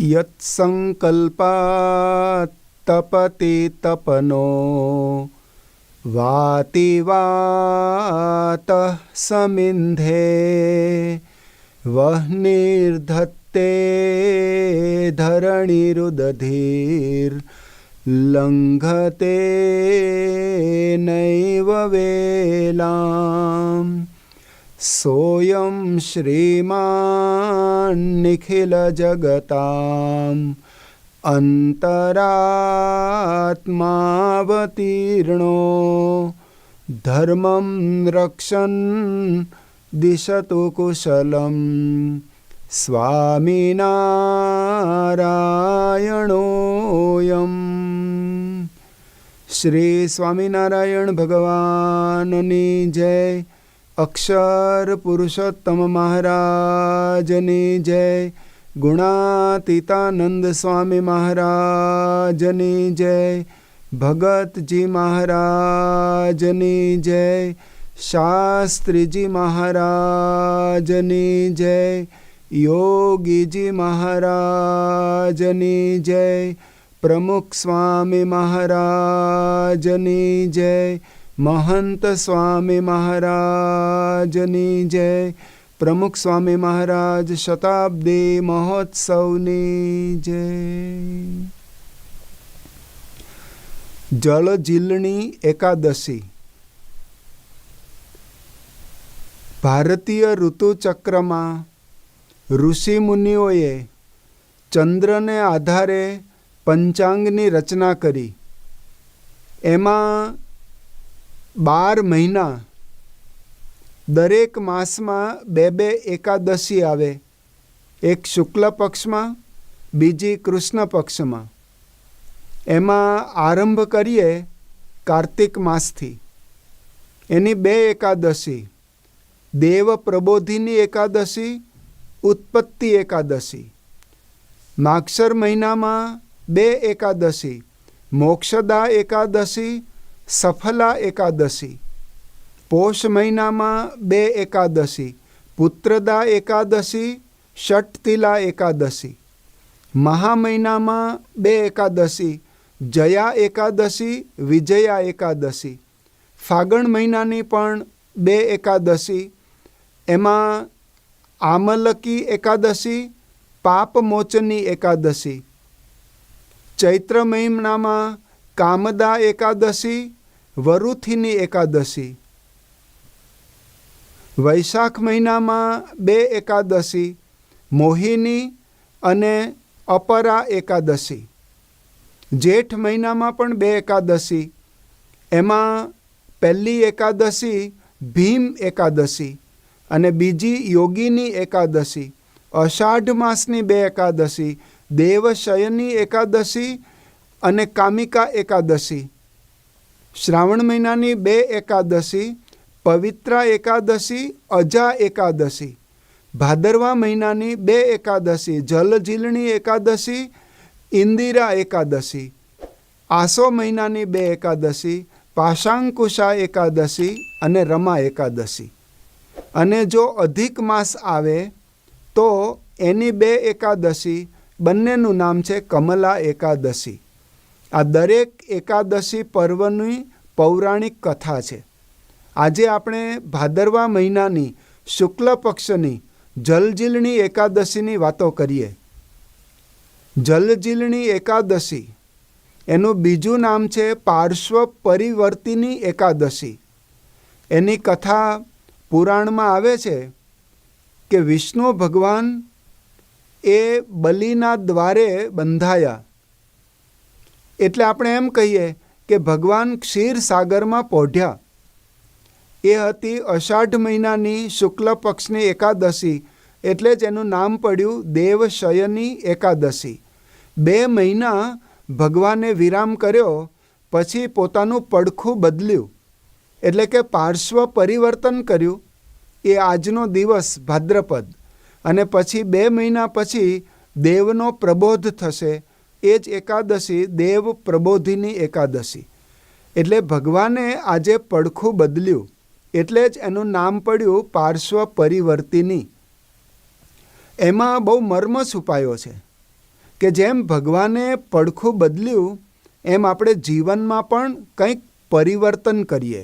यत्संकल्पात् तपति तपनो वाति वातः समिन्धे वह्निर्धत्ते धरणिरुदधिर्लङ्घते नैव वेलाम् सोऽयं श्रीमान्निखिलजगताम् अन्तरात्मावतीर्णो धर्मं रक्षन् दिशतु कुशलं स्वामिनारायणोऽयम्। श्री स्वामिनारायण भगवाननी जय। अक्षर पुरुषोत्तम महाराजनी जय। गुणातीतानंद स्वामी महाराजनी जय। भगत जी महाराजनी जय। शास्त्री जी महाराजनी जय। योगी जी महाराजनी जय। प्रमुख स्वामी महाराजनी जय। महंत स्वामी महाराजनी जय। प्रमुख स्वामी महाराज शताब्दी महोत्सवनी जय। जलजीलनी एकादशी। भारतीय ऋतुचक्र में ऋषि मुनिओए चंद्र ने आधारे पंचांगनी रचना करी। एमा 12 महीना दरेक मास में 2 एकादशी आवे। एक शुक्ल पक्ष में, बीजी कृष्ण पक्ष में। एमा आरंभ करिए कार्तिक मास थी। एनी 2 एकादशी, देव प्रबोधिनी एकादशी, उत्पत्ति एकादशी। मागसर महीना में 2 एकादशी, मोक्षदा एकादशी, सफला एकादशी। पोष महीना में 2 एकादशी, पुत्रदा एकादशी, षटतिला एकादशी। महा महीना में 2 एकादशी, जया एकादशी, विजया एकादशी। फागण महीनानी पण 2 एकादशी। एमा आमलकी एकादशी, पापमोचनी एकादशी। चैत्र महीना में कामदा एकादशी, वरुथिनी एकादशी। वैशाख महीना में 2 एकादशी, मोहिनी अने अपरा एकादशी। जेठ महीना में पण 2 एकादशी। एमा पहली एकादशी भीम एकादशी अने बीजी योगीनी एकादशी। अषाढ़ मासनी 2 एकादशी, देवशयनी एकादशी अने कामिका एकादशी। श्रावण महीनानी 2 एकादशी, पवित्रा एकादशी, अजा एकादशी। भादरवा महीनानी 2 एकादशी, जलजीलनी एकादशी, इंदिरा एकादशी। आसो महीनानी 2 एकादशी, पाशांकुशा एकादशी अने रमा एकादशी। अने जो अधिक मास आवे तो एनी 2 एकादशी, बंनेनु नाम छे कमला एकादशी। आ दरेक एकादशी पर्वनी पौराणिक कथा छे। आजे आपणे भादरवा महीनानी शुक्ल पक्षनी जलजीलनी एकादशीनी वातो करीए। जलजीलनी एकादशी एनु बीजू नाम छे पार्श्व परिवर्तिनी एकादशी। एनी कथा पुराण में आवे छे कि विष्णु भगवान ए बलिना द्वारे बंधाया। एटले आपणे एम कहीए कि भगवान क्षीर सागर में पोढ्या। ए हती अषाढ़ महीनानी शुक्ल पक्षनी एकादशी, एटले ज एनुं नाम पड्युं देवशयनी एकादशी। 2 महीना भगवाने विराम कर्यो, पछी पोतानुं पड़खुं बदल्युं, एटले के पार्श्व परिवर्तन कर्युं। ए आजनो दिवस भाद्रपद अने पछी 2 महीना पछी देवनो प्रबोध थशे। ए ज एकादशी देव प्रबोधिनी एकादशी। एटले भगवाने आजे पड़खुं बदल्युं, एटले ज एनुं नाम पड्युं पार्श्व परिवर्तिनी। एमां बहु मर्म छुपायो छे કે જેમ ભગવાને પડખું બદલ્યું એમ આપણે જીવનમાં પણ કંઈક પરિવર્તન કરીએ.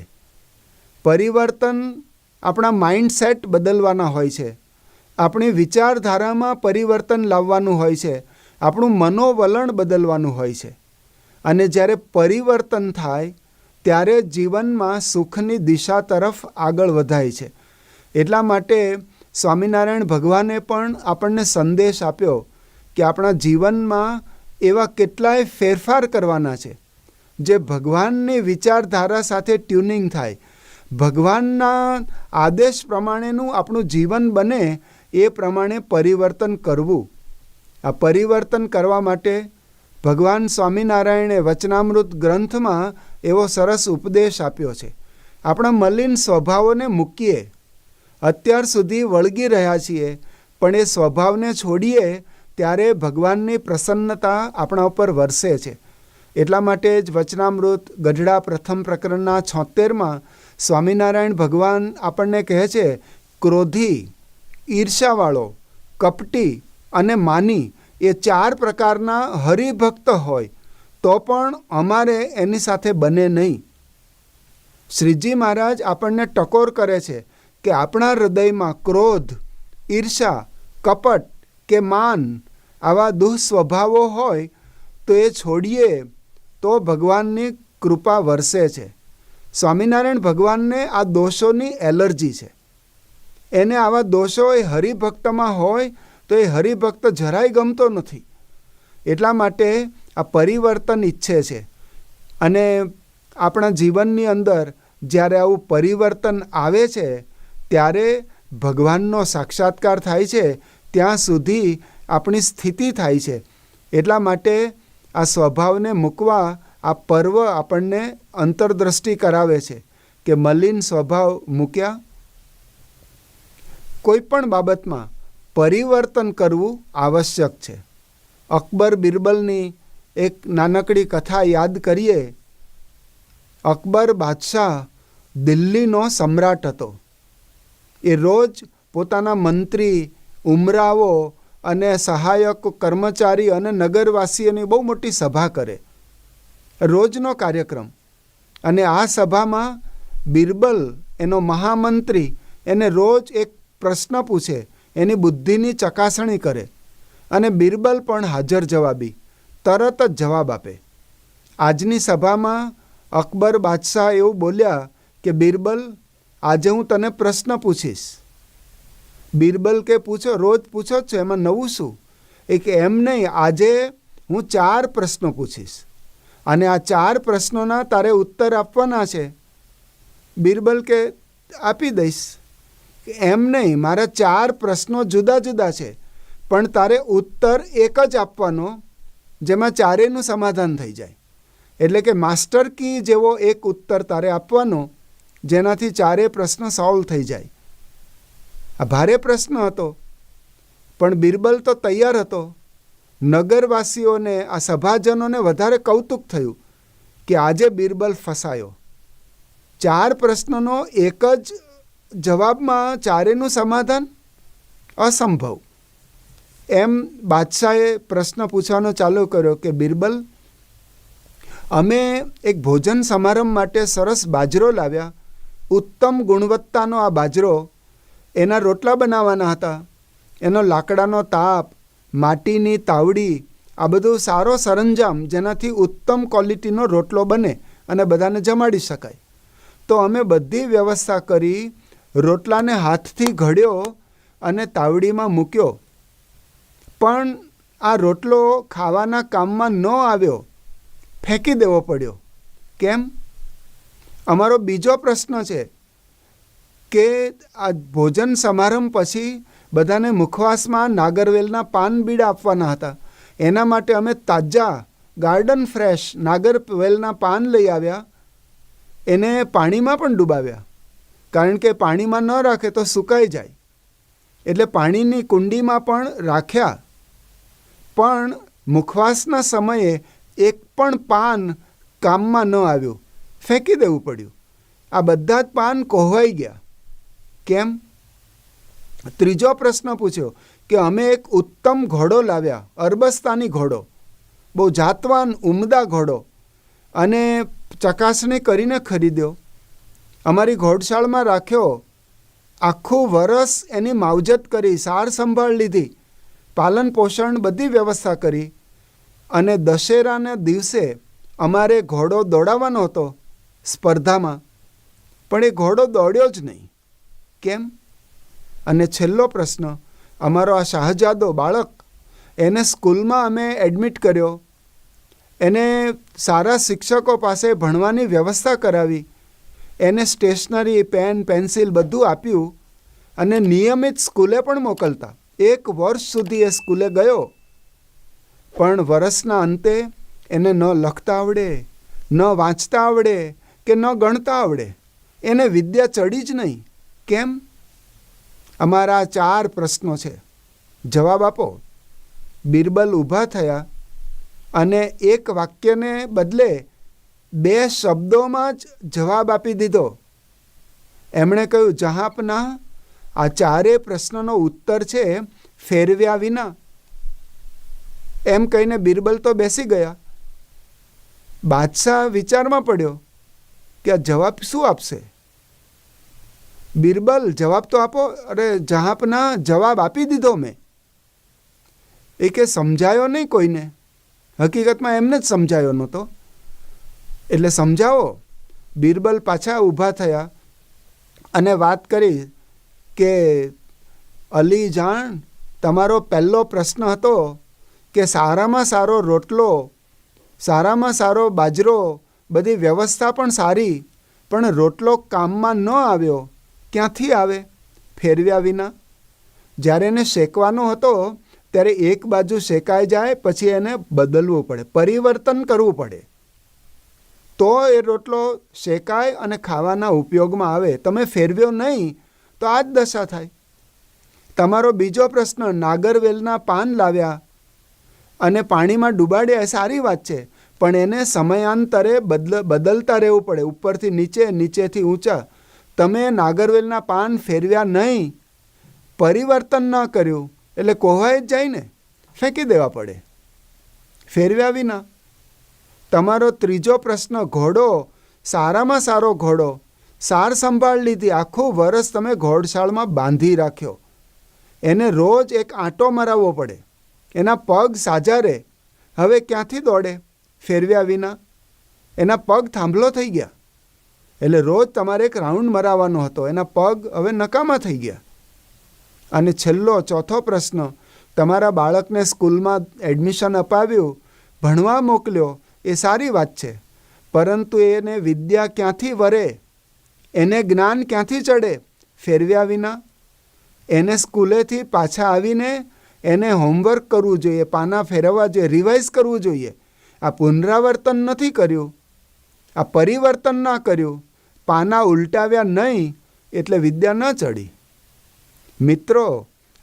પરિવર્તન આપણા માઇન્ડસેટ બદલવાના હોય છે, આપણી વિચારધારામાં પરિવર્તન લાવવાનું હોય છે, આપણું મનોવલણ બદલવાનું હોય છે. અને જ્યારે પરિવર્તન થાય ત્યારે જીવનમાં સુખની દિશા તરફ આગળ વધાય છે. એટલા માટે સ્વામિનારાયણ ભગવાને પણ આપણને સંદેશ આપ્યો કે આપણા જીવનમાં એવા કેટલાય ફેરફાર કરવાના છે જે ભગવાનની વિચારધારા સાથે ટ્યુનિંગ થાય, ભગવાનના આદેશ પ્રમાણેનું આપણું જીવન બને એ પ્રમાણે પરિવર્તન કરવું. આ પરિવર્તન કરવા માટે ભગવાન સ્વામિનારાયણે વચનામૃત ગ્રંથમાં એવો સરસ ઉપદેશ આપ્યો છે. આપણા મલિન સ્વભાવોને મૂકીએ. અત્યાર સુધી વળગી રહ્યા છીએ, પણ એ સ્વભાવને છોડીએ ત્યારે ભગવાનની પ્રસન્નતા આપણા ઉપર વરસે છે. એટલા માટે જ વચનામૃત ગઢડા પ્રથમ પ્રકરણના 76માં સ્વામિનારાયણ ભગવાન આપણને કહે છે, ક્રોધી, ઈર્ષાવાળો, કપટી અને માની એ 4 પ્રકારના હરિભક્ત હોય તો પણ અમારે એની સાથે બને નહીં. શ્રીજી મહારાજ આપણને ટકોર કરે છે કે આપણા હૃદયમાં ક્રોધ, ઈર્ષા, કપટ કે માન આવા દુઃસ્વભાવો હોય તો એ છોડીએ તો ભગવાનની કૃપા વરસે છે. સ્વામિનારાયણ ભગવાનને આ દોષોની એલર્જી છે. એને આવા દોષો એ હરિભક્તમાં હોય તો એ હરિભક્ત જરાય ગમતો નથી. એટલા માટે આ પરિવર્તન ઈચ્છે છે. અને આપણા જીવનની અંદર જ્યારે આવું પરિવર્તન આવે છે ત્યારે ભગવાનનો સાક્ષાત્કાર થાય છે, ત્યાં સુધી આપણી સ્થિતિ થાય છે. એટલા માટે આ સ્વભાવને મૂકવા આ પર્વ આપણને અંતરદ્રષ્ટિ કરાવે છે કે મલિન સ્વભાવ મૂક્યા. કોઈ પણ બાબતમાં પરિવર્તન કરવું આવશ્યક છે. અકબર બિરબલની એક નાનકડી કથા યાદ કરીએ. અકબર બાદશાહ દિલ્હીનો સમ્રાટ હતો. એ રોજ પોતાના મંત્રી, ઉમરાવો અને સહાયક કર્મચારી અને નગરવાસીઓની બહુ મોટી સભા કરે, રોજનો કાર્યક્રમ. અને આ સભામાં બિરબલ એનો મહામંત્રી એને રોજ એક પ્રશ્ન પૂછે, એની બુદ્ધિની ચકાસણી કરે. અને બિરબલ પણ હાજર જવાબી, તરત જ જવાબ આપે. આજની સભામાં અકબર બાદશાહ એવું બોલ્યા કે બિરબલ, આજે હું તને પ્રશ્ન પૂછીશ. બિરબલ કે પૂછો, રોજ પૂછો જ છો, એમાં નવું શું? એ કે એમ નહીં, આજે હું 4 પ્રશ્નો પૂછીશ અને આ 4 પ્રશ્નોના તારે ઉત્તર આપવાના છે. બિરબલ કે આપી દઈશ. એમ નહીં, મારા 4 પ્રશ્નો જુદા જુદા છે, પણ તારે ઉત્તર એક જ આપવાનો જેમાં ચારેયનું સમાધાન થઈ જાય. એટલે કે માસ્ટર કી જેવો એક ઉત્તર તારે આપવાનો જેનાથી 4 પ્રશ્ન સોલ્વ થઈ જાય. આ ભારે પ્રશ્ન હતો, પણ બિરબલ તો તૈયાર હતો. નગરવાસીઓને, આ સભાજનોને વધારે કૌતુક થયું કે આજે બિરબલ ફસાયો. 4 પ્રશ્નનો એક જ જવાબમાં ચારેયનું સમાધાન અસંભવ. એમ બાદશાહે પ્રશ્ન પૂછવાનો ચાલુ કર્યો કે બિરબલ, અમે એક ભોજન સમારંભ માટે સરસ બાજરો લાવ્યા, ઉત્તમ ગુણવત્તાનો આ બાજરો. એના રોટલા બનાવવાના હતા. એનો લાકડાનો તાપ, માટીની તાવડી, આ બધું સારો સરંજામ જેનાથી ઉત્તમ ક્વોલિટીનો રોટલો બને અને બધાને જમાડી શકાય. તો અમે બધી વ્યવસ્થા કરી, રોટલાને હાથથી ઘડ્યો અને તાવડીમાં મૂક્યો. પણ આ રોટલો ખાવાના કામમાં ન આવ્યો, ફેંકી દેવો પડ્યો. કેમ? અમારો બીજો પ્રશ્ન છે કે આ ભોજન સમારંભ પછી બધાને મુખવાસમાં નાગરવેલના પાન બીડા આપવાના હતા. એના માટે અમે તાજા ગાર્ડન ફ્રેશ નાગરવેલના પાન લઈ આવ્યા. એને પાણીમાં પણ ડૂબાવ્યા, કારણ કે પાણીમાં ન રાખે તો સુકાઈ જાય. એટલે પાણીની કુંડીમાં પણ રાખ્યા. પણ મુખવાસના સમયે એક પણ પાન કામમાં ન આવ્યું, ફેંકી દેવું પડ્યું. આ બધા જ પાન કોહવાઈ ગયા. કેમ? ત્રીજો પ્રશ્ન પૂછ્યો કે અમે એક ઉત્તમ ઘોડો લાવ્યા, અરબસ્તાની ઘોડો, બહુ જાતવાન ઉમદા ઘોડો, અને ચકાસણી કરીને ખરીદ્યો, અમારી ઘોડશાળમાં રાખ્યો, આખું વરસ એની માવજત કરી, સાર સંભાળ લીધી, પાલન પોષણ બધી વ્યવસ્થા કરી, અને દશેરાના દિવસે અમારે ઘોડો દોડાવવાનો હતો સ્પર્ધામાં, પણ એ ઘોડો દોડ્યો જ નહીં. કેમ? અને છેલ્લો પ્રશ્ન, અમારો આ શાહજાદો બાળક, એને સ્કૂલમાં અમે એડમિટ કર્યો, એને સારા શિક્ષકો પાસે ભણવાની વ્યવસ્થા કરાવી, એને સ્ટેશનરી, પેન, પેન્સિલ બધું આપ્યું, અને નિયમિત સ્કૂલે પણ મોકલતા. 1 વર્ષ સુધી એ સ્કૂલે ગયો, પણ વર્ષના અંતે એને ન લખતા આવડે, ન વાંચતા આવડે કે ન ગણતા આવડે. એને વિદ્યા ચડી જ નહીં. કેમ? અમારા 4 પ્રશ્નો છે, જવાબ આપો. બિરબલ ઊભા થયા અને એક વાક્યને બદલે 2 શબ્દોમાં જ જવાબ આપી દીધો. એમણે કહ્યું, જહાંપનાહ, આ 4 પ્રશ્નનો ઉત્તર છે ફેરવ્યા વિના. એમ કહીને બિરબલ તો બેસી ગયા. બાદશાહ વિચારમાં પડ્યો કે આ જવાબ શું આપશે. બિરબલ, જવાબ તો આપો. અરે જહાંપનાહ, જવાબ આપી દીધો મેં. એ કે સમજાયો નહીં કોઈને. હકીકતમાં એમને જ સમજાયો નહોતો, એટલે સમજાવો. બિરબલ પાછા ઊભા થયા અને વાત કરી કે અલી જાણ, તમારો પહેલો પ્રશ્ન હતો કે સારામાં સારો રોટલો, સારામાં સારો બાજરો, બધી વ્યવસ્થા પણ સારી, પણ રોટલો કામમાં ન આવ્યો. ક્યાંથી આવે? ફેરવ્યા વિના. જ્યારે એને શેકવાનો હતો ત્યારે એક બાજુ શેકાઈ જાય, પછી એને બદલવું પડે, પરિવર્તન કરવું પડે, તો એ રોટલો શેકાય અને ખાવાના ઉપયોગમાં આવે. તમે ફેરવ્યો નહીં તો આ જ દશા થાય. તમારો બીજો પ્રશ્ન, નાગરવેલના પાન લાવ્યા અને પાણીમાં ડૂબાડ્યા, એ સારી વાત છે, પણ એને સમયાંતરે બદલતા રહેવું પડે, ઉપરથી નીચે, નીચેથી ઊંચા. તમે નાગરવેલના પાન ફેરવ્યા નહીં, પરિવર્તન ન કર્યું, એટલે કોહવાઈ જ જાય ને, ફેંકી દેવા પડે, ફેરવ્યા વિના. તમારો ત્રીજો પ્રશ્ન, ઘોડો, સારામાં સારો ઘોડો, સાર સંભાળ લીધી, આખું વરસ તમે ઘોડશાળમાં બાંધી રાખ્યો, એને રોજ એક આંટો મરાવવો પડે, એના પગ સાજા રહે, હવે ક્યાંથી દોડે? ફેરવ્યા વિના. એના પગ થાંભલો થઈ ગયા, એટલે રોજ તમારે એક રાઉન્ડ મરાવવાનો હતો, એના પગ હવે નકામા થઈ ગયા. અને છેલ્લો ચોથો પ્રશ્ન, તમારા બાળકને સ્કૂલમાં એડમિશન અપાવ્યું, ભણવા મોકલ્યો, એ સારી વાત છે, પરંતુ એને વિદ્યા ક્યાંથી વરે, એને જ્ઞાન ક્યાંથી ચડે? ફેરવ્યા વિના. એને સ્કૂલેથી પાછા આવીને એને હોમવર્ક કરવું જોઈએ, પાના ફેરવવા જોઈએ, રિવાઇઝ કરવું જોઈએ. આ પુનરાવર્તન નથી કર્યું, આ પરિવર્તન ના કર્યું, પાના ઉલટાવ્યા નહીં, એટલે વિદ્યા ન ચડી. મિત્રો,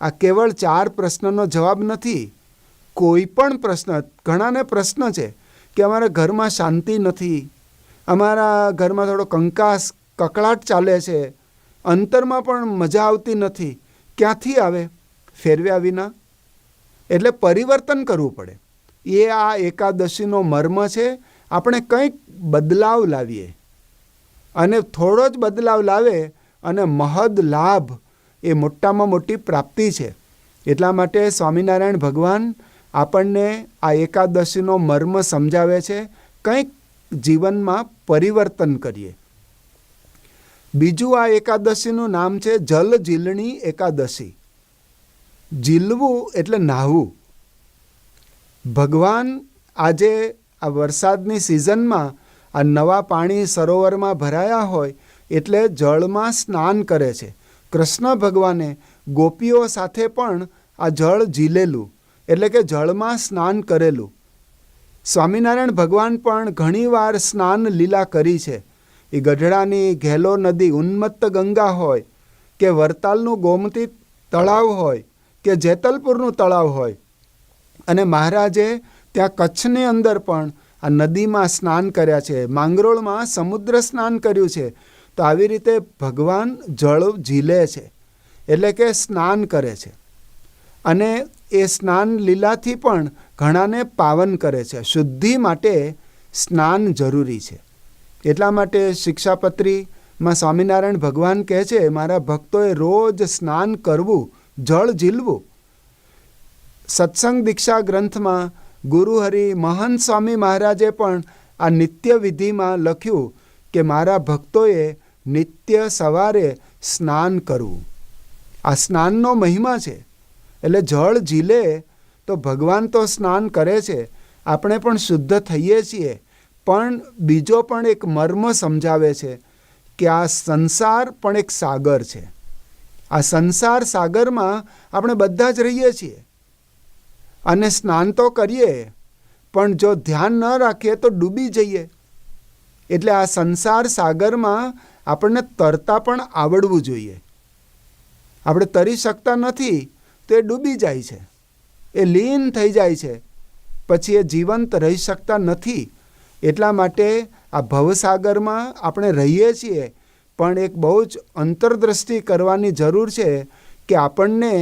આ કેવળ 4 પ્રશ્નનો જવાબ નથી. કોઈ પણ પ્રશ્ન, ઘણાને પ્રશ્ન છે કે અમારા ઘરમાં શાંતિ નથી, અમારા ઘરમાં થોડો કંકાસ, કકળાટ ચાલે છે, અંતરમાં પણ મજા આવતી નથી. ક્યાંથી આવે? ફેરવ્યા વિના. એટલે પરિવર્તન કરવું પડે. એ આ એકાદશીનો મર્મ છે. આપણે કંઈક બદલાવ લાવીએ, અને થોડો જ બદલાવ લાવે અને મહદ લાભ, એ મોટામાં મોટી પ્રાપ્તિ છે. એટલા માટે સ્વામિનારાયણ ભગવાન આપણને આ એકાદશીનો મર્મ સમજાવે છે. કંઈક જીવનમાં પરિવર્તન કરીએ. બીજું આ એકાદશીનું નામ છે જલ ઝીલણી એકાદશી. ઝીલવું એટલે નાહવું. ભગવાન આજે આ વરસાદની સિઝનમાં આ નવા પાણી સરોવરમાં ભરાયા હોય એટલે જળમાં સ્નાન કરે છે. કૃષ્ણ ભગવાને ગોપીઓ સાથે પણ આ જળ ઝીલેલું, એટલે કે જળમાં સ્નાન કરેલું. સ્વામિનારાયણ ભગવાન પણ ઘણીવાર સ્નાન લીલા કરી છે. એ ગઢડાની ઘેલો નદી, ઉન્મત્ત ગંગા હોય, કે વરતાલનું ગોમતી તળાવ હોય, કે જેતલપુરનું તળાવ હોય, અને મહારાજે ત્યાં કચ્છની અંદર પણ આ નદીમાં સ્નાન કર્યા છે, માંગરોળમાં સમુદ્ર સ્નાન કર્યું છે. તો આવી રીતે ભગવાન જળ ઝીલે છે, એટલે કે સ્નાન કરે છે. અને એ સ્નાન લીલાથી પણ ઘણાને પાવન કરે છે. શુદ્ધિ માટે સ્નાન જરૂરી છે. એટલા માટે શિક્ષાપત્રીમાં સ્વામિનારાયણ ભગવાન કહે છે, મારા ભક્તોએ રોજ સ્નાન કરવું, જળ ઝીલવું. સત્સંગ દીક્ષા ગ્રંથમાં ગુરુહરિ મહંત સ્વામી મહારાજે પણ આ નિત્ય વિધિમાં લખ્યું કે મારા ભક્તોએ નિત્ય સવારે સ્નાન કરવું. આ સ્નાનનો મહિમા છે. એટલે જળ ઝીલે તો ભગવાન તો સ્નાન કરે છે, આપણે પણ શુદ્ધ થઈએ છીએ. પણ બીજો પણ એક મર્મ સમજાવે છે કે આ સંસાર પણ એક સાગર છે. આ સંસાર સાગરમાં આપણે બધા જ રહીએ છીએ અને સ્નાન તો કરીએ, પણ જો ધ્યાન ન રાખીએ તો ડૂબી જઈએ. એટલે આ સંસાર સાગરમાં આપણને તરતા પણ આવડવું જોઈએ. આપણે તરી શકતા નથી તો એ ડૂબી જાય છે, એ લીન થઈ જાય છે, પછી એ જીવંત રહી શકતા નથી. એટલા માટે આ ભવસાગરમાં આપણે રહીએ છીએ, પણ એક બહુ જ અંતરદ્રષ્ટિ કરવાની જરૂર છે કે આપણને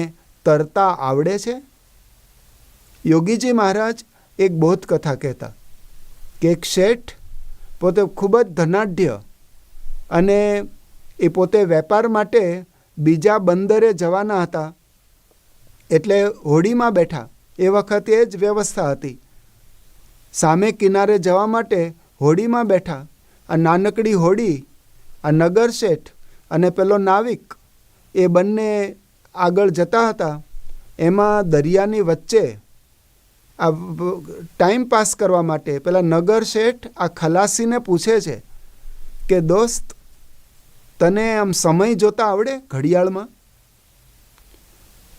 તરતા આવડે છે. યોગીજી મહારાજ એક બોધ કથા કહેતા કે એક શેઠ પોતે ખૂબ જ ધનાઢ્ય અને એ પોતે વેપાર માટે બીજા બંદરે જવાના હતા. એટલે હોડીમાં બેઠા. એ વખતે જ વ્યવસ્થા હતી. સામે કિનારે જવા માટે હોડીમાં બેઠા. આ નાનકડી હોડી, આ નગર શેઠ અને પેલો નાવિક, એ બંને આગળ જતા હતા. એમાં દરિયાની વચ્ચે આ ટાઈમ પાસ કરવા માટે પેલા નગર શેઠ આ ખલાસીને પૂછે છે કે દોસ્ત, તને આમ સમય જોતા આવડે ઘડિયાળમાં?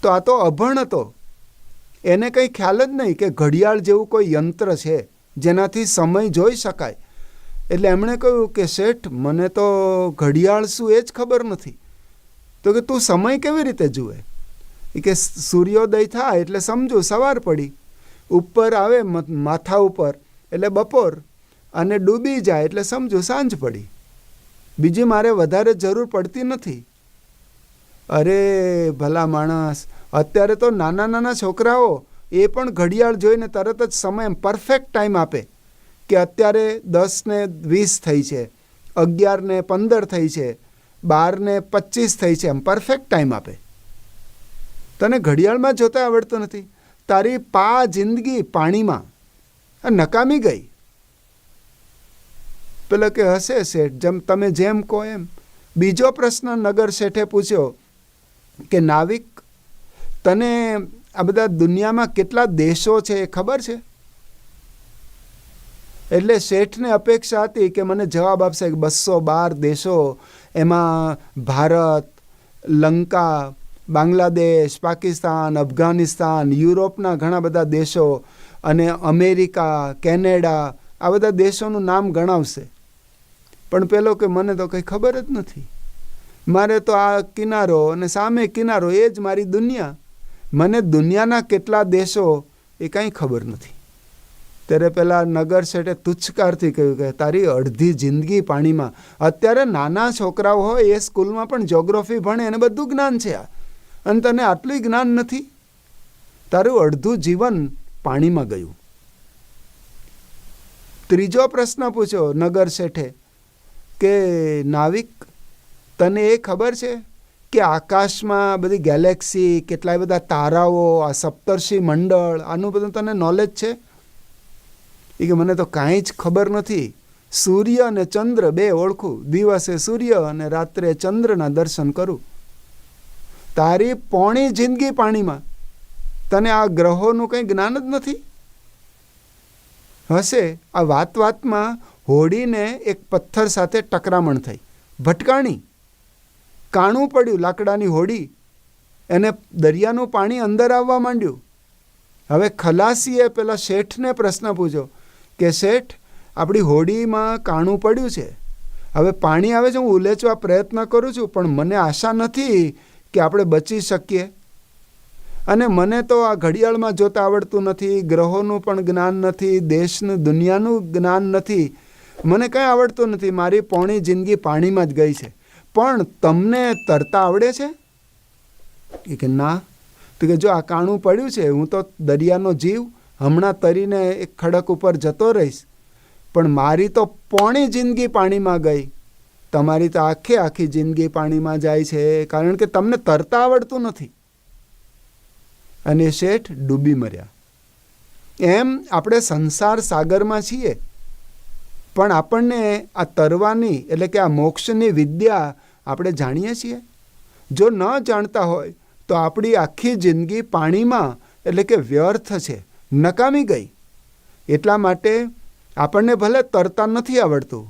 તો આ તો અભણ હતો. એને કંઈ ખ્યાલ જ નહીં કે ઘડિયાળ જેવું કોઈ યંત્ર છે જેનાથી સમય જોઈ શકાય. એટલે એમણે કહ્યું કે શેઠ, મને તો ઘડિયાળ શું એ જ ખબર નથી. તો કે તું સમય કેવી રીતે જુએ? કે સૂર્યોદય થાય એટલે સમજુ સવાર પડી, ઉપર આવે માથા ઉપર એટલે બપોર, અને ડૂબી જાય એટલે સમજુ સાંજ પડી. બીજી મારે વધારે જરૂર પડતી નથી. અરે ભલા માણસ, અત્યારે તો નાના નાના છોકરાઓ એ પણ ઘડિયાળ જોઈને તરત જ સમય પરફેક્ટ ટાઈમ આપે કે અત્યારે 10:20 થઈ છે, 11:15 થઈ છે, 12:25 થઈ છે, એમ પરફેક્ટ ટાઈમ આપે. તને ઘડિયાળમાં જોતા આવડતું નથી. તારી જિંદગી પાણીમાં નકામી ગઈ. પેલો કે હશે શેઠ, તમે જેમ કહો એમ. બીજો પ્રશ્ન નગર શેઠે પૂછ્યો કે નાવિક, તને આ બધા દુનિયામાં કેટલા દેશો છે એ ખબર છે? એટલે શેઠને અપેક્ષા હતી કે મને જવાબ આપશે કે 212 દેશો, એમાં ભારત, લંકા, બાંગ્લાદેશ, પાકિસ્તાન, અફઘાનિસ્તાન, યુરોપના ઘણા બધા દેશો અને અમેરિકા, કેનેડા, આ બધા દેશોનું નામ ગણાવશે. પણ પેલો કે મને તો કંઈ ખબર જ નથી. મારે તો આ કિનારો અને સામે કિનારો, એ જ મારી દુનિયા. મને દુનિયાના કેટલા દેશો એ કંઈ ખબર નથી. ત્યારે પેલા નગર શેઠે તુચ્છકારથી કહ્યું કે તારી અડધી જિંદગી પાણીમાં. અત્યારે નાના છોકરાઓ હોય એ સ્કૂલમાં પણ જ્યોગ્રાફી ભણે, એને બધું જ્ઞાન છે, અને તને આટલું જ્ઞાન નથી. તારું અડધું જીવન પાણીમાં ગયું. ત્રીજો પ્રશ્ન પૂછ્યો નગર શેઠે કે નાવિક, તને એ ખબર છે કે આકાશમાં બધી ગેલેક્સી, કેટલાય બધા તારાઓ, આ સપ્તર્ષિ મંડળ, આનું બધું તને નોલેજ છે? એ કે મને તો કાંઈ જ ખબર નથી. સૂર્ય અને ચંદ્ર બે ઓળખું, દિવસે સૂર્ય અને રાત્રે ચંદ્રના દર્શન કરું. તારી પોણી જિંદગી પાણીમાં, તને આ ગ્રહોનું કંઈ જ્ઞાન જ નથી? હશે. આ વાતમાં હોડીને એક પથ્થર સાથે ટકરામણ થઈ, ભટકાણી, કાણું પડ્યું લાકડાની હોડી, એને દરિયાનું પાણી અંદર આવવા માંડ્યું. હવે ખલાસીએ પેલા શેઠને પ્રશ્ન પૂછ્યો કે શેઠ, આપણી હોડીમાં કાણું પડ્યું છે, હવે પાણી આવે છે, હું ઉલેચવા પ્રયત્ન કરું છું, પણ મને આશા નથી કે આપણે બચી શકીએ. અને મને તો આ ઘડિયાળમાં જોતા આવડતું નથી, ગ્રહોનું પણ જ્ઞાન નથી, દેશનું દુનિયાનું જ્ઞાન નથી, મને કંઈ આવડતું નથી. મારી પોણી જિંદગી પાણીમાં જ ગઈ છે. પણ તમને તરતા આવડે છે? એ કે ના. તો કે જો આ કાણું પડ્યું છે, હું તો દરિયાનો જીવ હમણાં તરીને એક ખડક ઉપર જતો રહીશ, પણ મારી તો પોણી જિંદગી પાણીમાં ગઈ, તમારી તો આખી જિંદગી પાણીમાં જાય છે, કારણ કે તમને તરતા આવડતું નથી. અને શેઠ ડૂબી મર્યા. એમ આપણે સંસાર સાગરમાં છીએ, પણ આપણને આ તરવાની એટલે કે આ મોક્ષની વિદ્યા આપણે જાણીએ છીએ? જો ન જાણતા હોય તો આપણી આખી જિંદગી પાણીમાં એટલે કે વ્યર્થ છે, નકામી ગઈ. એટલા માટે આપણને ભલે તરતા નથી આવડતું,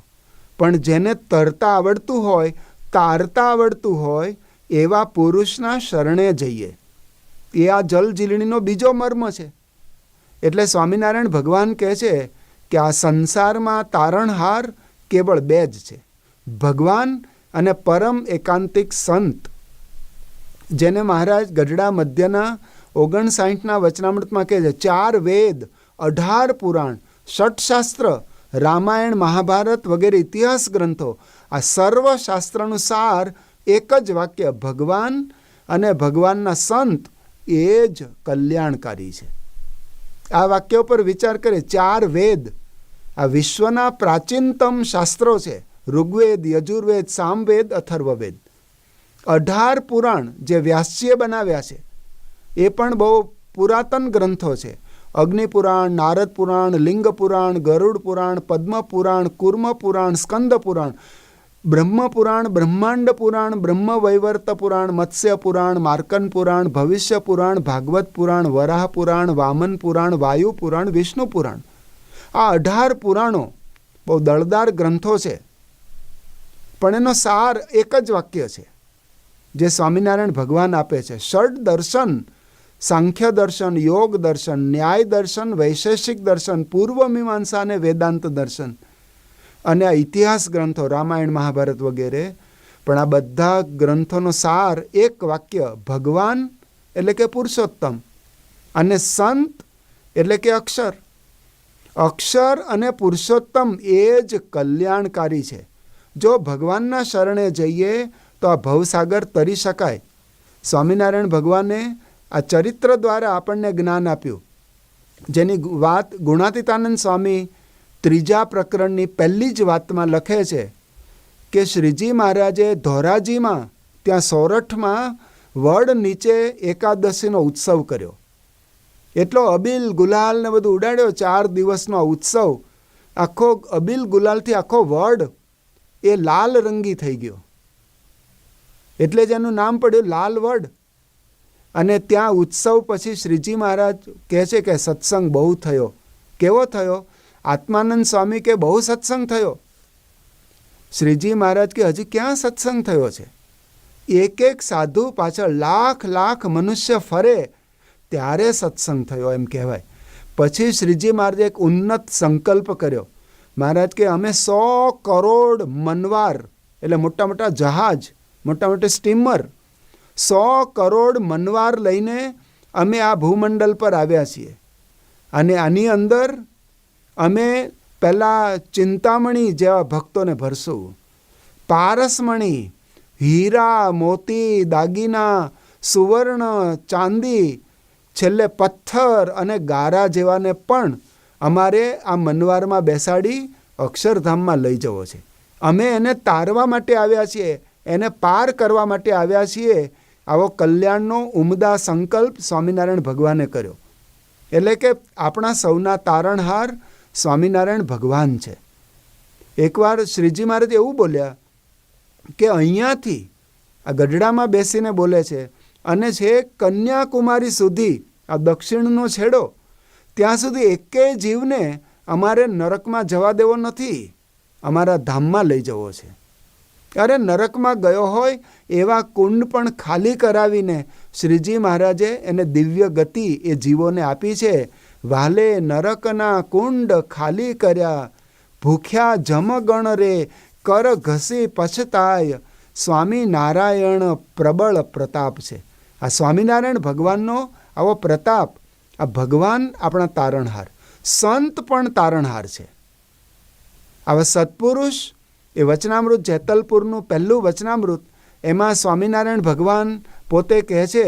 પણ જેને તરતા આવડતું હોય, તારતા આવડતું હોય એવા પુરુષના શરણે જઈએ. એ આ જલજીલણીનો બીજો મર્મ છે. એટલે સ્વામિનારાયણ ભગવાન કહે છે કે આ સંસારમાં તારણહાર કેવળ બે જ છે, ભગવાન અને પરમ એકાંતિક સંત. જેને મહારાજ ગઢડા મધ્યના 59ના વચનામૃતમાં કહે છે 4 વેદ, 18 પુરાણ, ષટશાસ્ત્ર, રામાયણ, મહાભારત વગેરે ઇતિહાસ ગ્રંથો, આ સર્વ શાસ્ત્રનું સાર એક જ વાક્ય, ભગવાન અને ભગવાનના સંત એ જ કલ્યાણકારી છે. આ વાક્ય ઉપર વિચાર કરે. 4 વેદ આ વિશ્વના પ્રાચીનતમ શાસ્ત્રો છે, ઋગ્વેદ, યજુર્વેદ, સામવેદ, અથર્વવેદ. 18 પુરાણ જે વ્યાસજીએ બનાવ્યા છે એ પણ બહુ પુરાતન ગ્રંથો છે. અગ્નિ પુરાણ, નારદ પુરાણ, લિંગ પુરાણ, ગરુડ પુરાણ, પદ્મ પુરાણ, કુર્મ પુરાણ, સ્કંદ પુરાણ, બ્રહ્મ પુરાણ, બ્રહ્માંડ પુરાણ, બ્રહ્મ વૈવર્ત પુરાણ, મત્સ્ય પુરાણ, માર્કન પુરાણ, ભવિષ્ય પુરાણ, ભાગવત પુરાણ, વરાહ પુરાણ, વામન પુરાણ, વાયુ પુરાણ, વિષ્ણુ પુરાણ. આ 18 પુરાણો બહુ દળદાર ગ્રંથો છે, પણ એનો સાર એક જ વાક્ય છે જે સ્વામિનારાયણ ભગવાન આપે છે. ષડ દર્શન, સાંખ્ય દર્શન, યોગ દર્શન, ન્યાય દર્શન, વૈશેષિક દર્શન, પૂર્વ મીમાંસા અને વેદાંત દર્શન, અને આ ઇતિહાસ ગ્રંથો રામાયણ, મહાભારત વગેરે. પણ આ બધા ગ્રંથોનો સાર એક વાક્ય, ભગવાન એટલે કે પુરુષોત્તમ, અને સંત એટલે કે અક્ષર. અક્ષર અને પુરુષોત્તમ એ જ કલ્યાણકારી છે. જો ભગવાનના શરણે જઈએ તો આ ભવસાગર તરી શકાય. સ્વામિનારાયણ ભગવાને આ ચરિત્ર દ્વારા આપણને જ્ઞાન આપ્યું, જેની વાત ગુણાતીતાનંદ સ્વામી 3જા પ્રકરણની પહેલી જ વાતમાં લખે છે કે શ્રીજી મહારાજે ધોરાજીમાં ત્યાં સોરઠમાં વડ નીચે એકાદશીનો ઉત્સવ કર્યો. એટલો અબીલ ગુલાલ ને બધું ઉડાડ્યો. 4 દિવસનો આ ઉત્સવ, આખો અબીલ ગુલાલથી આખો વડ એ લાલ રંગી થઈ ગયો, એટલે જ એનું નામ પડ્યું લાલ વડ. અને ત્યાં ઉત્સવ પછી શ્રીજી મહારાજ કહે છે કે સત્સંગ બહુ થયો. કેવો થયો? આત્માનંદ સ્વામી કે બહુ સત્સંગ થયો. શ્રીજી મહારાજ કે હજી ક્યાં સત્સંગ થયો છે? એક સાધુ પાછળ લાખ મનુષ્ય ફરે ત્યારે સત્સંગ થયો એમ કહેવાય. પછી શ્રીજી મહારાજે એક ઉન્નત સંકલ્પ કર્યો. મહારાજ કે અમે 100 કરોડ મનવાર એટલે મોટા મોટા જહાજ, મોટા મોટા સ્ટીમર, 100 કરોડ મનવાર લઈને અમે આ ભૂમંડળ પર આવ્યા છીએ. અને આની અંદર અમે પહેલાં ચિંતામણી જેવા ભક્તોને ભરશું, પારસમણી, હીરા, મોતી, દાગીના, સુવર્ણ, ચાંદી, છેલ્લે પથ્થર અને ગારા જેવાને પણ અમારે આ મનવારમાં બેસાડી અક્ષરધામમાં લઈ જવો છે. અમે એને તારવા માટે આવ્યા છીએ, એને પાર કરવા માટે આવ્યા છીએ. આવો કલ્યાણનો ઉમદા સંકલ્પ સ્વામિનારાયણ ભગવાને કર્યો. એટલે કે આપણા સૌના તારણહાર સ્વામિનારાયણ ભગવાન છે. એકવાર શ્રીજી મહારાજ એવું બોલ્યા કે અહીંયાથી આ ગઢડામાં બેસીને બોલે છે અને છે કન્યાકુમારી સુધી, આ દક્ષિણનો છેડો, ત્યાં સુધી એકેય જીવને અમારે નરકમાં જવા દેવો નથી, અમારા ધામમાં લઈ જવો છે. અરે નરકમાં ગયો હોય એવા કુંડ પણ ખાલી કરાવીને શ્રીજી મહારાજે એને દિવ્ય ગતિ એ જીવોને આપી છે. વાલે નરકના કુંડ ખાલી કર્યા, ભૂખ્યા જમગણ રે કર ઘસી પછતાય, સ્વામી નારાયણ પ્રબળ પ્રતાપ છે. આ સ્વામિનારાયણ ભગવાનનો આવો પ્રતાપ. આ ભગવાન આપણા તારણહાર, સંત પણ તારણહાર છે. આવા સત્પુરુષ એ વચનામૃત જેતલપુરનું પહેલું વચનામૃત, એમાં સ્વામિનારાયણ ભગવાન પોતે કહે છે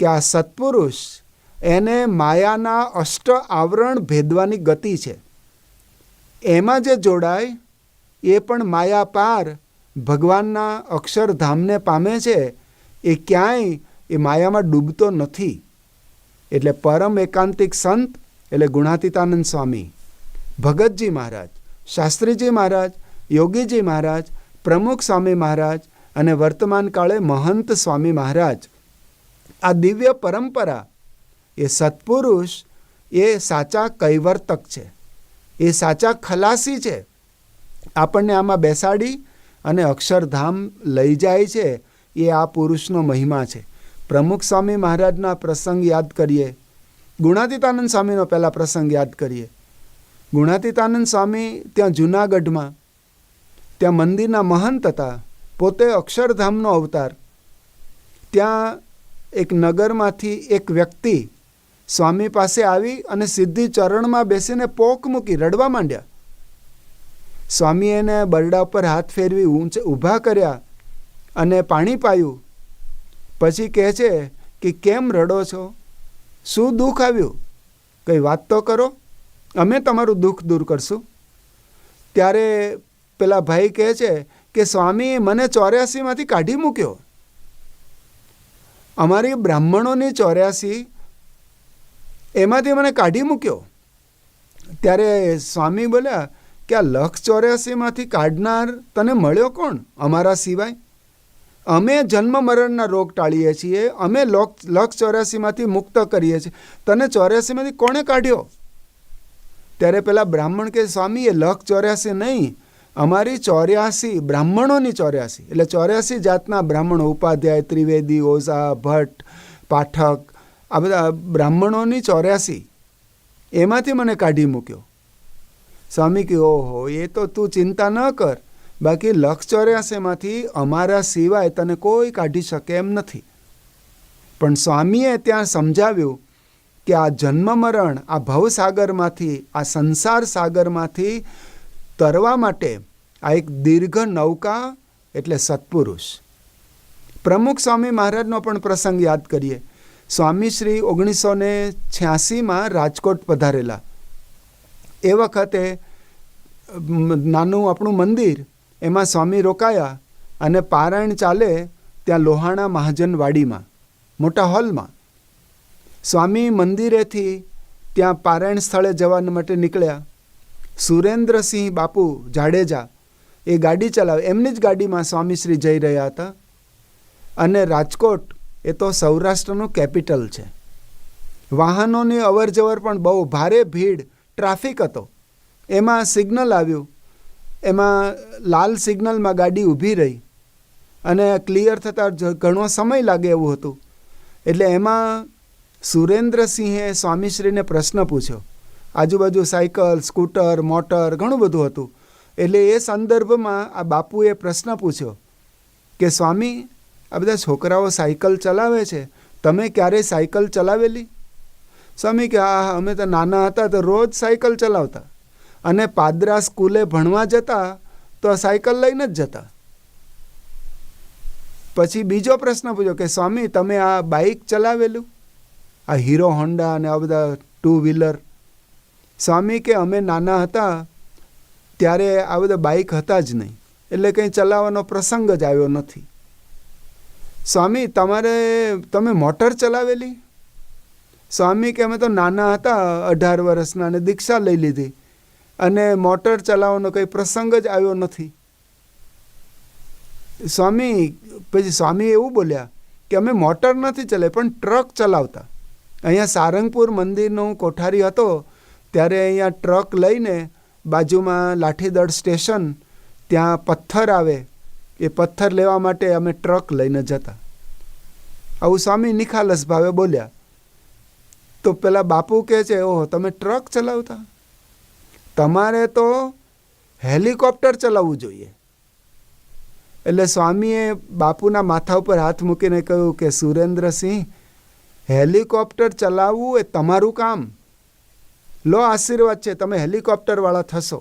કે આ સત્પુરુષ એને માયાના અષ્ટ આવરણ ભેદવાની ગતિ છે. એમાં જે જોડાય એ પણ માયા પાર ભગવાનના અક્ષરધામને પામે છે. એ ક્યાંય એ માયામાં ડૂબતો નથી. એટલે પરમ એકાંતિક સંત એટલે ગુણાતીતાનંદ સ્વામી, ભગતજી મહારાજ, શાસ્ત્રીજી મહારાજ, યોગીજી મહારાજ, પ્રમુખ સ્વામી મહારાજ અને વર્તમાન કાળે મહંત સ્વામી મહારાજ, આ દિવ્ય પરંપરા, એ સત્પુરુષ એ સાચા કૈવર્તક છે, એ સાચા ખલાસી છે. આપણને આમાં બેસાડી અને અક્ષરધામ લઈ જાય છે. એ આ પુરુષનો મહિમા છે. પ્રમુખ સ્વામી મહારાજના પ્રસંગ યાદ કરીએ, ગુણાતીતાનંદ સ્વામીનો પહેલાં પ્રસંગ યાદ કરીએ. ગુણાતીતાનંદ સ્વામી ત્યાં જૂનાગઢમાં ત્યાં મંદિરના મહંત હતા, પોતે અક્ષરધામનો અવતાર. ત્યાં એક નગરમાંથી એક વ્યક્તિ સ્વામી પાસે આવી અને સીધી ચરણમાં બેસીને પોક મૂકી રડવા માંડ્યા. સ્વામીએ એને બરડા ઉપર હાથ ફેરવી ઊભા કર્યા અને પાણી પાયું. પછી કહે છે કે કેમ રડો છો? શું દુઃખ આવ્યું? કંઈ વાત તો કરો, અમે તમારું દુઃખ દૂર કરશું. ત્યારે પેલા ભાઈ કહે છે કે સ્વામી મને 84માંથી કાઢી મૂક્યો. અમારી બ્રાહ્મણોની 84 એમાંથી મને કાઢી મૂક્યો. ત્યારે સ્વામી બોલ્યા કે આ 184માંથી કાઢનાર તને મળ્યો કોણ અમારા સિવાય? અમે જન્મ મરણના રોગ ટાળીએ છીએ, અમે 184માંથી મુક્ત કરીએ છીએ, તને 84માંથી કોણે કાઢ્યો? ત્યારે પેલા બ્રાહ્મણ કે સ્વામી એ 184 નહીં, અમારી 84 બ્રાહ્મણોની 84 એટલે 84 જાતના બ્રાહ્મણો, ઉપાધ્યાય, ત્રિવેદી, ઓઝા, ભટ્ટ, પાઠક, આ બધા બ્રાહ્મણોની 84 એમાંથી મને કાઢી મૂક્યો. સ્વામી કે ઓહો, એ તો તું ચિંતા ન કર, બાકી 184માંથી અમારા સિવાય તને કોઈ કાઢી શકે એમ નથી. પણ સ્વામીએ ત્યાં સમજાવ્યું કે આ જન્મ મરણ, આ ભવસાગરમાંથી, આ સંસાર સાગરમાંથી તરવા માટે આ એક દીર્ઘ નૌકા એટલે સત્પુરુષ. પ્રમુખ સ્વામી મહારાજનો પણ પ્રસંગ યાદ કરીએ. સ્વામી શ્રી 1986માં રાજકોટ પધારેલા. એ વખતે નાનું આપણું મંદિર, એમાં સ્વામી રોકાયા અને પારાયણ ચાલે ત્યાં લોહાણા મહાજનવાડીમાં મોટા હોલમાં. સ્વામી મંદિરેથી ત્યાં પારાયણ સ્થળે જવા માટે નીકળ્યા. સુરેન્દ્રસિંહ બાપુ જાડેજા એ ગાડી ચલાવે, એમની જ ગાડીમાં સ્વામીશ્રી જઈ રહ્યા હતા. અને રાજકોટ એ તો સૌરાષ્ટ્રનું કેપિટલ છે. વાહનોની અવર જવર પણ બહુ ભારે ભીડ, ટ્રાફિક હતો. એમાં સિગ્નલ આવ્યું, એમાં લાલ સિગ્નલમાં ગાડી ઊભી રહી અને ક્લિયર થતાં ઘણો સમય લાગે એવું હતું. એટલે એમાં સુરેન્દ્રસિંહે સ્વામીશ્રીને પ્રશ્ન પૂછ્યો. આજુબાજુ સાયકલ, સ્કૂટર, મોટર ઘણું બધું હતું. એટલે એ સંદર્ભમાં આ બાપુએ પ્રશ્ન પૂછ્યો કે સ્વામી, આ બધા છોકરાઓ સાયકલ ચલાવે છે, તમે ક્યારેય સાયકલ ચલાવેલી? સ્વામી કે હા, અમે તો નાના હતા તો રોજ સાયકલ ચલાવતા, અને પાદરા સ્કૂલે ભણવા જતા તો સાયકલ લઈને જ જતા. પછી બીજો પ્રશ્ન પૂછ્યો કે સ્વામી, તમે આ બાઇક ચલાવેલું, આ હીરો હોન્ડા અને આ બધા 2 વ્હીલર? સ્વામી કે અમે નાના હતા ત્યારે આ બધા બાઇક હતા જ નહીં, એટલે કંઈ ચલાવવાનો પ્રસંગ જ આવ્યો નથી. સ્વામી, તમે મોટર ચલાવેલી? સ્વામી કે અમે તો નાના હતા 18 વર્ષના અને દીક્ષા લઈ લીધી, અને મોટર ચલાવવાનો કંઈ પ્રસંગ જ આવ્યો નથી. સ્વામી પછી સ્વામી એવું બોલ્યા કે અમે મોટર નથી ચલાવી પણ ટ્રક ચલાવતા. અહીંયા સારંગપુર મંદિરનું કોઠારી હતો ત્યારે અહીંયા ટ્રક લઈને બાજુમાં લાઠીદળ સ્ટેશન ત્યાં પથ્થર આવે, એ પથ્થર લેવા માટે અમે ટ્રક લઈને જતા. આવું સ્વામી નિખાલસ ભાવે બોલ્યા. તો પેલા બાપુ કહે છે, ઓહો, તમે ટ્રક ચલાવતા? તમારે તો હેલિકોપ્ટર ચલાવવું જોઈએ. એટલે સ્વામીએ બાપુના માથા ઉપર હાથ મૂકીને કહ્યું કે સુરેન્દ્રસિંહ, હેલિકોપ્ટર ચલાવવું એ તમારું કામ. લો આશીર્વાદ છે, તમે હેલિકોપ્ટરવાળા થશો.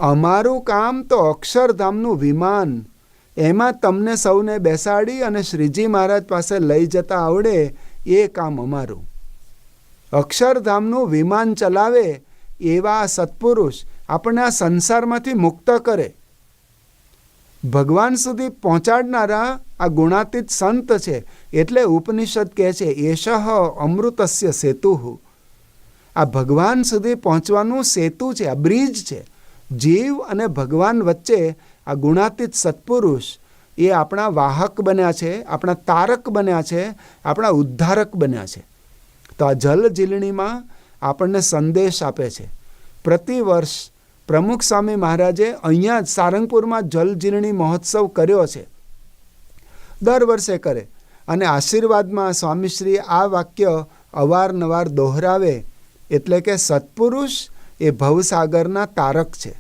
અમારું કામ તો અક્ષરધામનું વિમાન, એમાં તમને સૌને બેસાડી અને શ્રીજી મહારાજ પાસે લઈ જતા આવડે એ કામ અમારું. અક્ષરધામનું વિમાન ચલાવે એવા સત્પુરુષ આપણને આ સંસારમાંથી મુક્ત કરે, ભગવાન સુધી પહોંચાડનારા આ ગુણાતીત સંત છે. એટલે ઉપનિષદ કહે છે એષઃ અમૃતસ્ય સેતુ. આ ભગવાન સુધી પહોંચવાનું સેતુ છે, આ બ્રિજ છે. જીવ અને ભગવાન વચ્ચે આ ગુણાતીત સત્પુરુષ એ આપણા વાહક બન્યા છે, આપણા તારક બન્યા છે, આપણા ઉદ્ધારક બન્યા છે. તો આ જલ જીલણીમાં આપણને સંદેશ આપે છે. પ્રતિવર્ષ પ્રમુખ સ્વામી મહારાજે અહીંયા જ સારંગપુરમાં જલ જીલણી મહોત્સવ કર્યો છે. દર વર્ષે કરે અને આશીર્વાદમાં સ્વામીશ્રી આ વાક્ય અવારનવાર દોહરાવે. એટલે કે સત્પુરુષ એ ભવસાગરના તારક છે,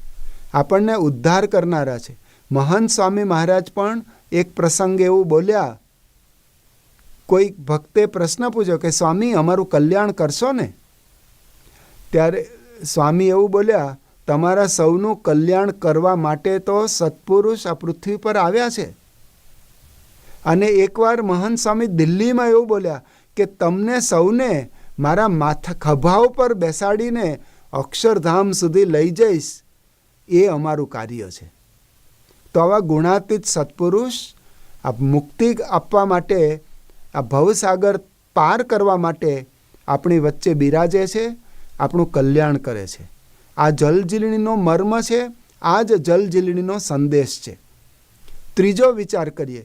આપણને ઉદ્ધાર કરનારા છે. મહંત સ્વામી મહારાજ પણ એક પ્રસંગ એવું બોલ્યા, કોઈ ભક્તે પ્રશ્ન પૂછ્યો કે સ્વામી અમારું કલ્યાણ કરશો ને? ત્યારે સ્વામી એવું બોલ્યા, તમારા સૌનું કલ્યાણ કરવા માટે તો સત્પુરુષ આ પૃથ્વી પર આવ્યા છે. અને એકવાર મહંત સ્વામી દિલ્હીમાં એવું બોલ્યા કે તમને સૌને મારા માથા ખભા ઉપર બેસાડીને અક્ષરધામ સુધી લઈ જઈશ, એ અમારું કાર્ય છે. તો આવા ગુણાતીત સત્પુરુષ આ મુક્તિ આપવા માટે, આ ભવસાગર પાર કરવા માટે આપણી વચ્ચે બિરાજે છે, આપણું કલ્યાણ કરે છે. આ જલજીલણીનો મર્મ છે, આ જ જલજીલણીનો સંદેશ છે. ત્રીજો વિચાર કરીએ,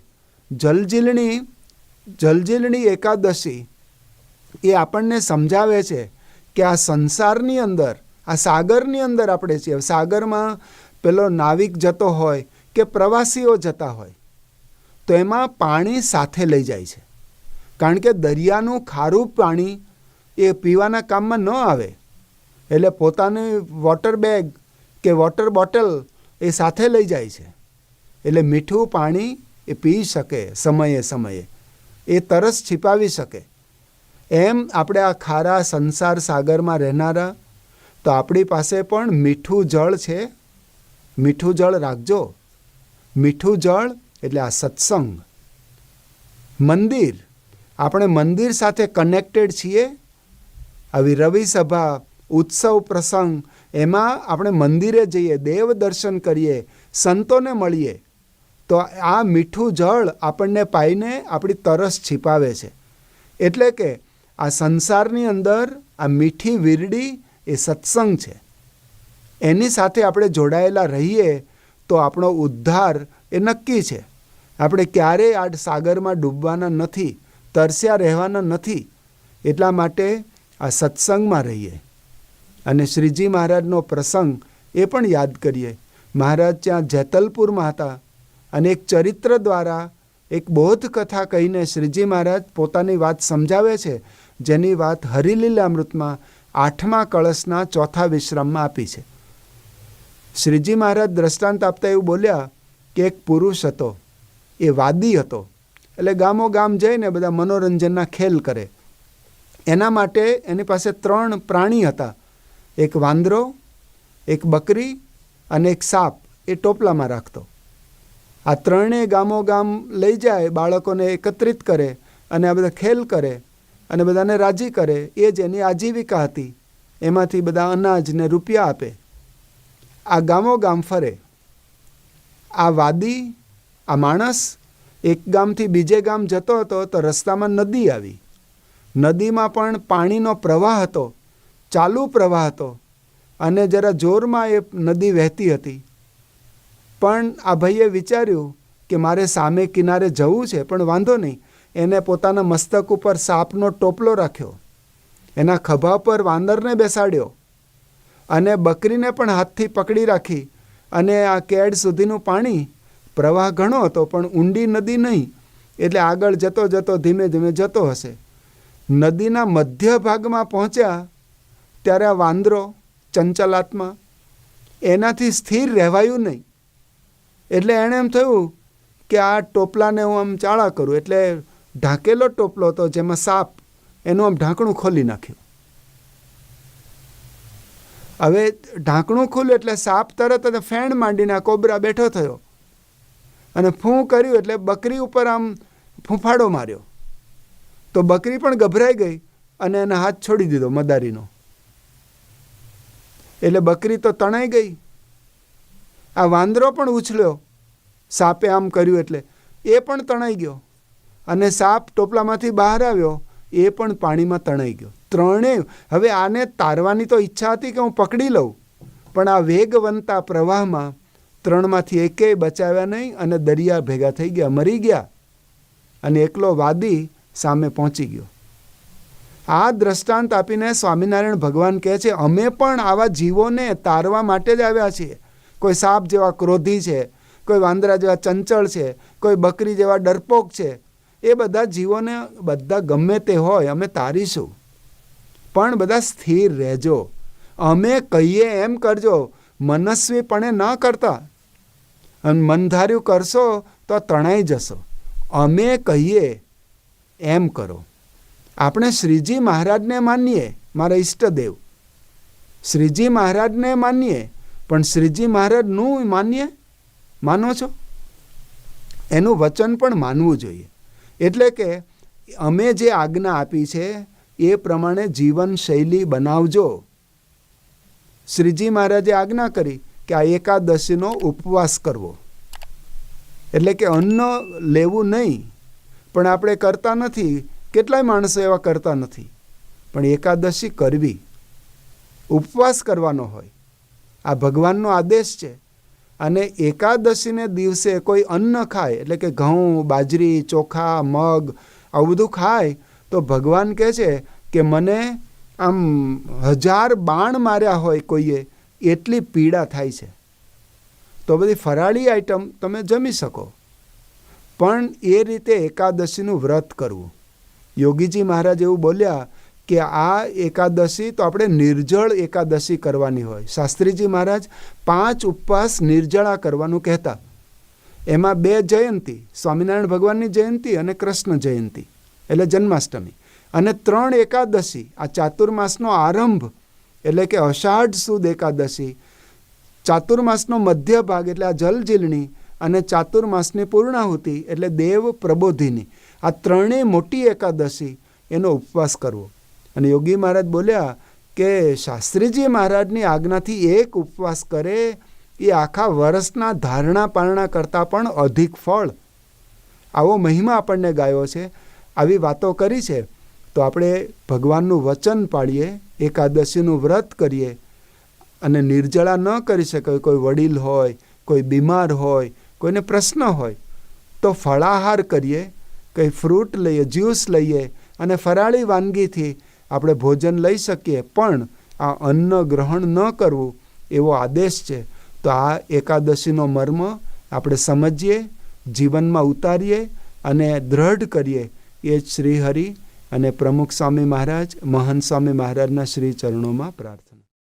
જલજીલણી એકાદશી એ આપણને સમજાવે છે કે આ સંસારની અંદર, આ સાગરની અંદર આપણે છીએ. સાગરમાં પેલો નાવિક જતો હોય કે પ્રવાસીઓ જતા હોય તો એમાં પાણી સાથે લઈ જાય છે, કારણ કે દરિયાનું ખારું પાણી એ પીવાના કામમાં ન આવે. એટલે પોતાની વોટર બેગ કે વોટર બોટલ એ સાથે લઈ જાય છે, એટલે મીઠું પાણી એ પી શકે સમયે સમયે, એ તરસ छिपाવી શકે. એમ આપણે આ ખારા સંસાર સાગરમાં રહેનારા, તો આપણી પાસે પણ મીઠું જળ છે. મીઠું જળ રાખજો. મીઠું જળ એટલે આ સત્સંગ. મંદિર, આપણે મંદિર સાથે કનેક્ટેડ છીએ. આવી રવિ સભા, ઉત્સવ પ્રસંગ, એમાં આપણે મંદિરે જઈએ, દેવ દર્શન કરીએ, સંતોને મળીએ, તો આ મીઠું જળ આપણને પાઈને આપણી તરસ छिपाવે છે. એટલે કે આ સંસારની અંદર આ મીઠી વીરડી એ સત્સંગ છે. એની સાથે આપણે જોડાયેલા રહીએ તો આપણો ઉદ્ધાર એ નક્કી છે. આપણે ક્યારેય આ સાગરમાં ડૂબવાના નથી, તરસ્યા રહેવાના નથી. એટલા માટે આ સત્સંગમાં રહીએ. અને શ્રીજી મહારાજનો પ્રસંગ એ પણ યાદ કરીએ. મહારાજ ત્યાં જેતલપુરમાં હતા અને એક ચરિત્ર દ્વારા એક બોધ કથા કહીને શ્રીજી મહારાજ પોતાની વાત સમજાવે છે, જેની વાત હરિલીલામૃતમાં 8મા કળશના 4થા વિશ્રામમાં આપી છે. શ્રીજી મહારાજ દ્રષ્ટાંત આપતા એવું બોલ્યા કે એક પુરુષ હતો, એ વાદી હતો. એટલે ગામો ગામ જઈને બધા મનોરંજનના ખેલ કરે. એના માટે એની પાસે 3 પ્રાણી હતા, એક વાંદરો, એક બકરી અને એક સાપ. એ ટોપલામાં રાખતો. આ 3 ગામો ગામ લઈ જાય, બાળકોને એકત્રિત કરે અને આ બધા ખેલ કરે અને બધાને રાજી કરે. એ જ એની આજીવિકા હતી. એમાંથી બધા અનાજ ને રૂપિયા આપે. આ ગામો ગામ ફરે. આ વાદી, આ માણસ એક ગામથી બીજે ગામ જતો હતો તો રસ્તામાં નદી આવી. નદીમાં પણ પાણીનો પ્રવાહ હતો, ચાલુ પ્રવાહ હતો અને જરા જોરમાં એ નદી વહેતી હતી. પણ આ ભાઈએ વિચાર્યું કે મારે સામે કિનારે જવું છે, પણ વાંધો નહીં. એને પોતાના મસ્તક ઉપર સાપનો ટોપલો રાખ્યો, એના ખભા પર વાંદરને બેસાડ્યો અને બકરીને પણ હાથથી પકડી રાખી. અને આ કેડ સુધીનું પાણી, પ્રવાહ ઘણો હતો પણ ઊંડી નદી નહીં, એટલે આગળ જતો જતો ધીમે ધીમે જતો હશે. નદીના મધ્ય ભાગમાં પહોંચ્યા ત્યારે આ વાંદરો, ચંચલાત્મા, એનાથી સ્થિર રહેવાયું નહીં. એટલે એણે એમ થયું કે આ ટોપલાને હું આમ ચાળા કરું. એટલે ઢાંકેલો ટોપલો હતો જેમાં સાપ, એનું આમ ઢાંકણું ખોલી નાખ્યું. હવે ઢાંકણું ખુલ્યું એટલે સાપ તરત જ ફેણ માંડીને આ કોબરા બેઠો થયો. અને ફૂં કર્યું એટલે બકરી ઉપર આમ ફૂંફાડો માર્યો. તો બકરી પણ ગભરાઈ ગઈ અને એને હાથ છોડી દીધો મદારીનો. એટલે બકરી તો તણાઈ ગઈ. આ વાંદરો પણ ઉછળ્યો, સાપે આમ કર્યું એટલે એ પણ તણાઈ ગયો. અને સાપ ટોપલામાંથી બહાર આવ્યો, એ પણ પાણીમાં તણાઈ ગયો. ત્રણેય હવે આને તારવાની તો ઈચ્છા હતી કે હું પકડી લઉં, પણ આ વેગવંતા પ્રવાહમાં ત્રણમાંથી એકેય બચાવ્યા નહીં અને દરિયા ભેગા થઈ ગયા, મરી ગયા. અને એકલો વાદી સામે પહોંચી ગયો. આ દ્રષ્ટાંત આપીને સ્વામિનારાયણ ભગવાન કહે છે, અમે પણ આવા જીવોને તારવા માટે જ આવ્યા છીએ. કોઈ સાપ જેવા ક્રોધી છે, કોઈ વાંદરા જેવા ચંચળ છે, કોઈ બકરી જેવા ડરપોક છે. એ બધા જીવોને બધા ગમે તે હોય અમે તારીશું, પણ બધા સ્થિર રહેજો. અમે કહીએ એમ કરજો, મનસ્વીપણે ન કરતા. અને મનધાર્યું કરશો તો તણાઈ જશો. અમે કહીએ એમ કરો. આપણે શ્રીજી મહારાજને માનીએ, મારા ઈષ્ટદેવ શ્રીજી મહારાજને માનીએ, પણ શ્રીજી મહારાજનું માનો છો? એનું વચન પણ માનવું જોઈએ. એટલે કે અમે જે આજ્ઞા આપી છે એ પ્રમાણે જીવનશૈલી બનાવજો. શ્રીજી મહારાજે આજ્ઞા કરી કે આ એકાદશીનો ઉપવાસ કરવો, એટલે કે અન્ન લેવું નહીં. પણ આપણે કરતા નથી. કેટલાય માણસો એવા કરતા નથી. પણ એકાદશી કરવી, ઉપવાસ કરવાનો હોય. આ ભગવાનનો આદેશ છે. અને એકાદશીને દિવસે કોઈ અન્ન ખાય, એટલે કે ઘઉં, બાજરી, ચોખા, મગ આવું બધું ખાય તો ભગવાન કહે છે કે મને આમ 1000 બાણ માર્યા હોય કોઈએ એટલી પીડા થાય છે. તો બધી ફરાળી આઈટમ તમે જમી શકો, પણ એ રીતે એકાદશીનું વ્રત કરવું. યોગીજી મહારાજ એવું બોલ્યા કે આ એકાદશી તો આપણે નિર્જળ એકાદશી કરવાની હોય. શાસ્ત્રીજી મહારાજ 5 ઉપવાસ નિર્જળા કરવાનું કહેતા. એમાં 2 જયંતી, સ્વામિનારાયણ ભગવાનની જયંતી અને કૃષ્ણ જયંતી એટલે જન્માષ્ટમી, અને 3 એકાદશી. આ ચાતુર્માસનો આરંભ એટલે કે અષાઢ સુદ એકાદશી, ચાતુર્માસનો મધ્ય ભાગ એટલે આ જલજીલણી, અને ચાતુર્માસની પૂર્ણાહુતિ એટલે દેવ પ્રબોધિની. આ 3 મોટી એકાદશી એનો ઉપવાસ કરવો. અને યોગી મહારાજ બોલ્યા કે શાસ્ત્રીજી મહારાજની આજ્ઞાથી એક ઉપવાસ કરે એ આખા વર્ષના ધારણા પારણા કરતાં પણ અધિક ફળ. આવો મહિમા આપણને ગાયો છે, આવી વાતો કરી છે. તો આપણે ભગવાનનું વચન પાળીએ, એકાદશીનું વ્રત કરીએ. અને નિર્જળા ન કરી શકે, કોઈ વડીલ હોય, કોઈ બીમાર હોય, કોઈને પ્રશ્ન હોય, તો ફળાહાર કરીએ, કંઈ ફ્રૂટ લઈએ, જ્યુસ લઈએ, અને ફરાળી વાનગીથી આપણે ભોજન લઈ શકીએ. પણ આ અન્ન ગ્રહણ ન કરવું એવો આદેશ છે. તો આ એકાદશીનો મર્મ આપણે સમજીએ, જીવનમાં ઉતારીએ અને દ્રઢ કરીએ. એ જ શ્રી હરિ અને પ્રમુખ સ્વામી મહારાજ, મહંત સ્વામી મહારાજના શ્રી ચરણોમાં પ્રાર્થના.